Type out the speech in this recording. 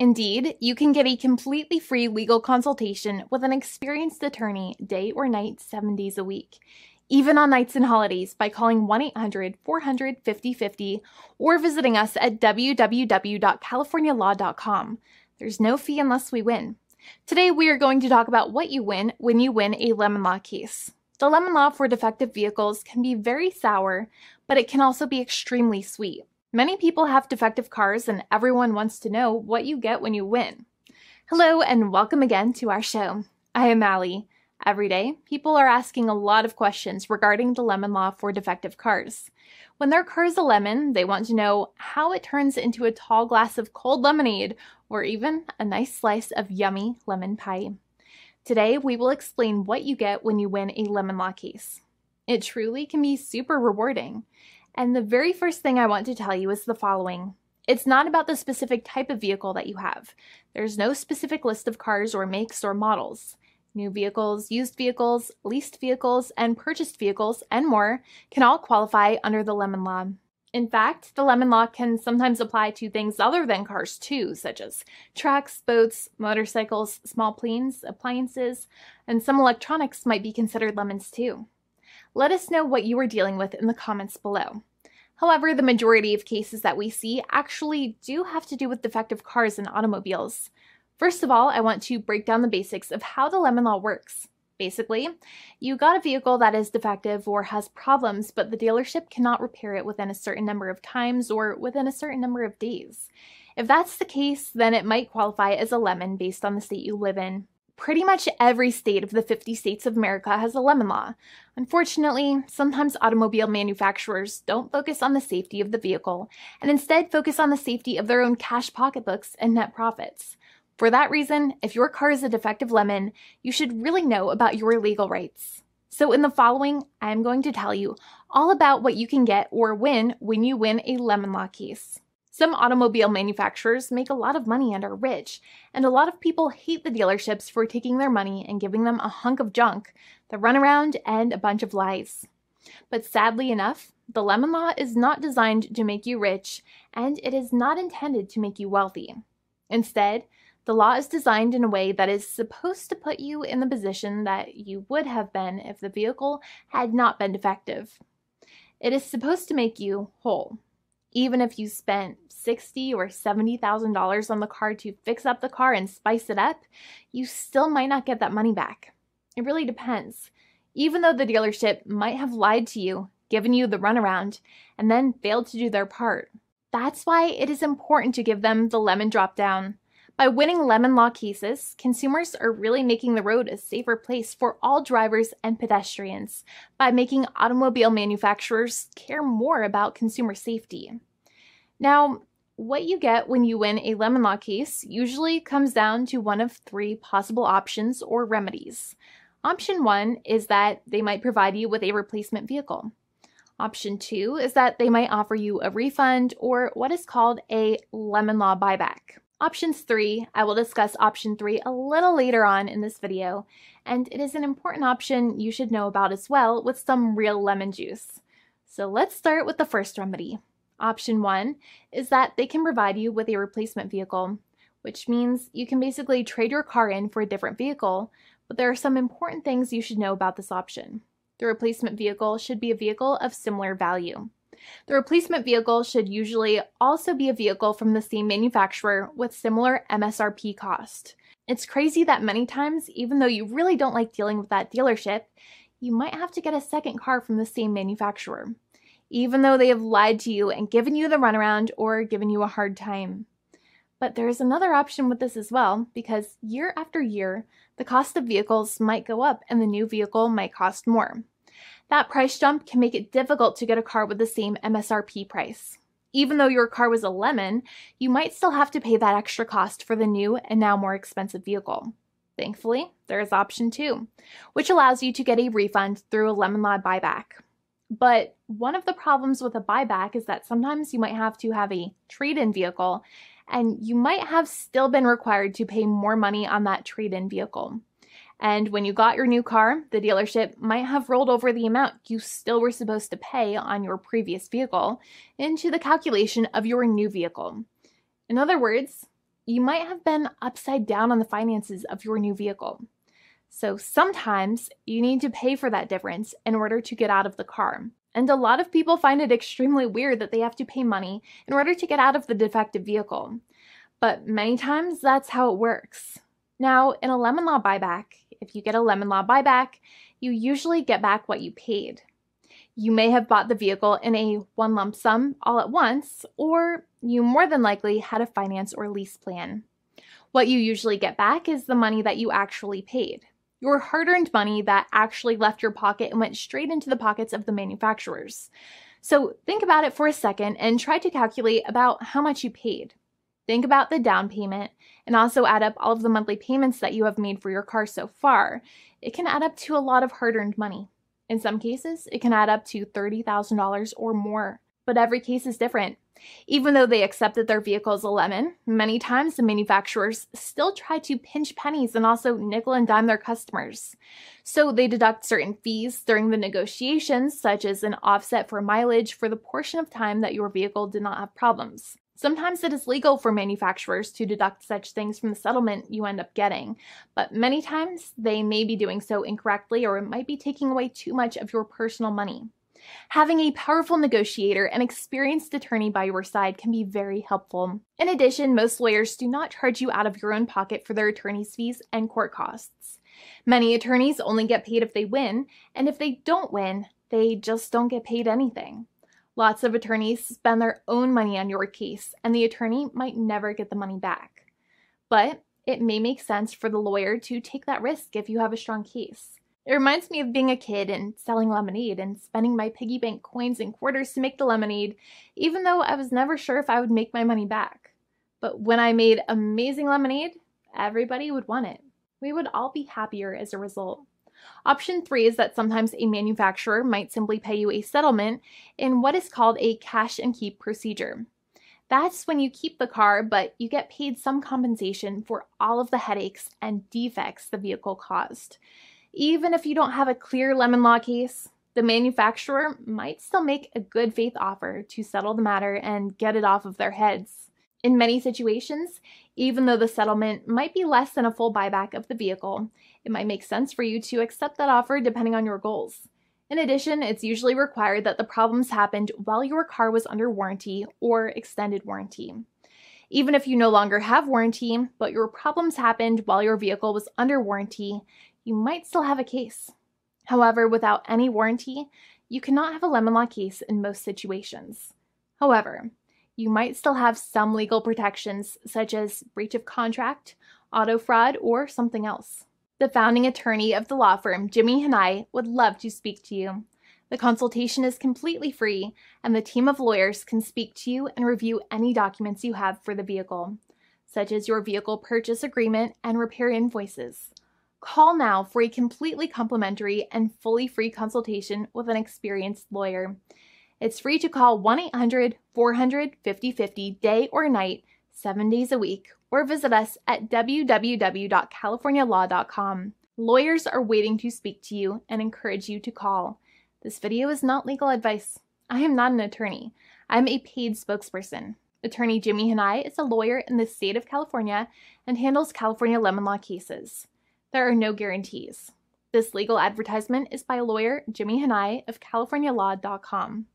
Indeed, you can get a completely free legal consultation with an experienced attorney day or night, 7 days a week, even on nights and holidays by calling 1-800-400-5050 or visiting us at www.californialaw.com. There's no fee unless we win. Today, we are going to talk about what you win when you win a lemon law case. The lemon law for defective vehicles can be very sour, but it can also be extremely sweet. Many people have defective cars, and everyone wants to know what you get when you win. Hello, and welcome again to our show. I am Allie. Every day, people are asking a lot of questions regarding the lemon law for defective cars. When their car is a lemon, they want to know how it turns into a tall glass of cold lemonade, or even a nice slice of yummy lemon pie. Today, we will explain what you get when you win a lemon law case. It truly can be super rewarding. And the very first thing I want to tell you is the following. It's not about the specific type of vehicle that you have. There's no specific list of cars or makes or models. New vehicles, used vehicles, leased vehicles, and purchased vehicles, and more can all qualify under the lemon law. In fact, the lemon law can sometimes apply to things other than cars too, such as trucks, boats, motorcycles, small planes, appliances, and some electronics might be considered lemons too. Let us know what you are dealing with in the comments below. However, the majority of cases that we see actually do have to do with defective cars and automobiles. First of all, I want to break down the basics of how the lemon law works. Basically, you got a vehicle that is defective or has problems, but the dealership cannot repair it within a certain number of times or within a certain number of days. If that's the case, then it might qualify as a lemon based on the state you live in. Pretty much every state of the 50 states of America has a lemon law. Unfortunately, sometimes automobile manufacturers don't focus on the safety of the vehicle and instead focus on the safety of their own cash pocketbooks and net profits. For that reason, if your car is a defective lemon, you should really know about your legal rights. So in the following, I'm going to tell you all about what you can get or win when you win a lemon law case. Some automobile manufacturers make a lot of money and are rich, and a lot of people hate the dealerships for taking their money and giving them a hunk of junk, the runaround, and a bunch of lies. But sadly enough, the lemon law is not designed to make you rich, and it is not intended to make you wealthy. Instead, the law is designed in a way that is supposed to put you in the position that you would have been if the vehicle had not been defective. It is supposed to make you whole. Even if you spent $60,000 or $70,000 on the car to fix up the car and spice it up, you still might not get that money back. It really depends. Even though the dealership might have lied to you, given you the runaround, and then failed to do their part. That's why it is important to give them the lemon drop down. By winning lemon law cases, consumers are really making the road a safer place for all drivers and pedestrians by making automobile manufacturers care more about consumer safety. Now, what you get when you win a lemon law case usually comes down to one of three possible options or remedies. Option 1 is that they might provide you with a replacement vehicle. Option 2 is that they might offer you a refund or what is called a lemon law buyback. Options 3, I will discuss option 3 a little later on in this video, and it is an important option you should know about as well with some real lemon juice. So let's start with the first remedy. Option 1 is that they can provide you with a replacement vehicle, which means you can basically trade your car in for a different vehicle, but there are some important things you should know about this option. The replacement vehicle should be a vehicle of similar value. The replacement vehicle should usually also be a vehicle from the same manufacturer with similar MSRP cost. It's crazy that many times, even though you really don't like dealing with that dealership, you might have to get a second car from the same manufacturer, even though they have lied to you and given you the runaround or given you a hard time. But there is another option with this as well, because year after year, the cost of vehicles might go up and the new vehicle might cost more. That price jump can make it difficult to get a car with the same MSRP price. Even though your car was a lemon, you might still have to pay that extra cost for the new and now more expensive vehicle. Thankfully, there is option 2, which allows you to get a refund through a lemon law buyback. But one of the problems with a buyback is that sometimes you might have to have a trade-in vehicle, and you might have still been required to pay more money on that trade-in vehicle. And when you got your new car, the dealership might have rolled over the amount you still were supposed to pay on your previous vehicle into the calculation of your new vehicle. In other words, you might have been upside down on the finances of your new vehicle. So sometimes you need to pay for that difference in order to get out of the car. And a lot of people find it extremely weird that they have to pay money in order to get out of the defective vehicle. But many times that's how it works. Now, in a lemon law buyback, if you get a lemon law buyback, you usually get back what you paid. You may have bought the vehicle in a one lump sum all at once, or you more than likely had a finance or lease plan. What you usually get back is the money that you actually paid. Your hard-earned money that actually left your pocket and went straight into the pockets of the manufacturers. So think about it for a second and try to calculate about how much you paid. Think about the down payment and also add up all of the monthly payments that you have made for your car so far. It can add up to a lot of hard-earned money. In some cases, it can add up to $30,000 or more, but every case is different. Even though they accept that their vehicle is a lemon, many times the manufacturers still try to pinch pennies and also nickel and dime their customers. So they deduct certain fees during the negotiations, such as an offset for mileage for the portion of time that your vehicle did not have problems. Sometimes it is legal for manufacturers to deduct such things from the settlement you end up getting, but many times they may be doing so incorrectly, or it might be taking away too much of your personal money. Having a powerful negotiator and experienced attorney by your side can be very helpful. In addition, most lawyers do not charge you out of your own pocket for their attorney's fees and court costs. Many attorneys only get paid if they win, and if they don't win, they just don't get paid anything. Lots of attorneys spend their own money on your case, and the attorney might never get the money back. But it may make sense for the lawyer to take that risk if you have a strong case. It reminds me of being a kid and selling lemonade and spending my piggy bank coins and quarters to make the lemonade, even though I was never sure if I would make my money back. But when I made amazing lemonade, everybody would want it. We would all be happier as a result. Option 3 is that sometimes a manufacturer might simply pay you a settlement in what is called a cash and keep procedure. That's when you keep the car, but you get paid some compensation for all of the headaches and defects the vehicle caused. Even if you don't have a clear lemon law case, the manufacturer might still make a good faith offer to settle the matter and get it off of their heads. In many situations, even though the settlement might be less than a full buyback of the vehicle, it might make sense for you to accept that offer depending on your goals. In addition, it's usually required that the problems happened while your car was under warranty or extended warranty. Even if you no longer have warranty, but your problems happened while your vehicle was under warranty, you might still have a case. However, without any warranty, you cannot have a lemon law case in most situations. However, you might still have some legal protections, such as breach of contract, auto fraud, or something else. The founding attorney of the law firm, Jimmy Hanai, would love to speak to you. The consultation is completely free, and the team of lawyers can speak to you and review any documents you have for the vehicle, such as your vehicle purchase agreement and repair invoices. Call now for a completely complimentary and fully free consultation with an experienced lawyer. It's free to call 1-800-400-5050 day or night, 7 days a week, or visit us at www.californialaw.com. Lawyers are waiting to speak to you and encourage you to call. This video is not legal advice. I am not an attorney. I'm a paid spokesperson. Attorney Jimmy Hanai is a lawyer in the state of California and handles California lemon law cases. There are no guarantees. This legal advertisement is by lawyer Jimmy Hanai of CaliforniaLaw.com.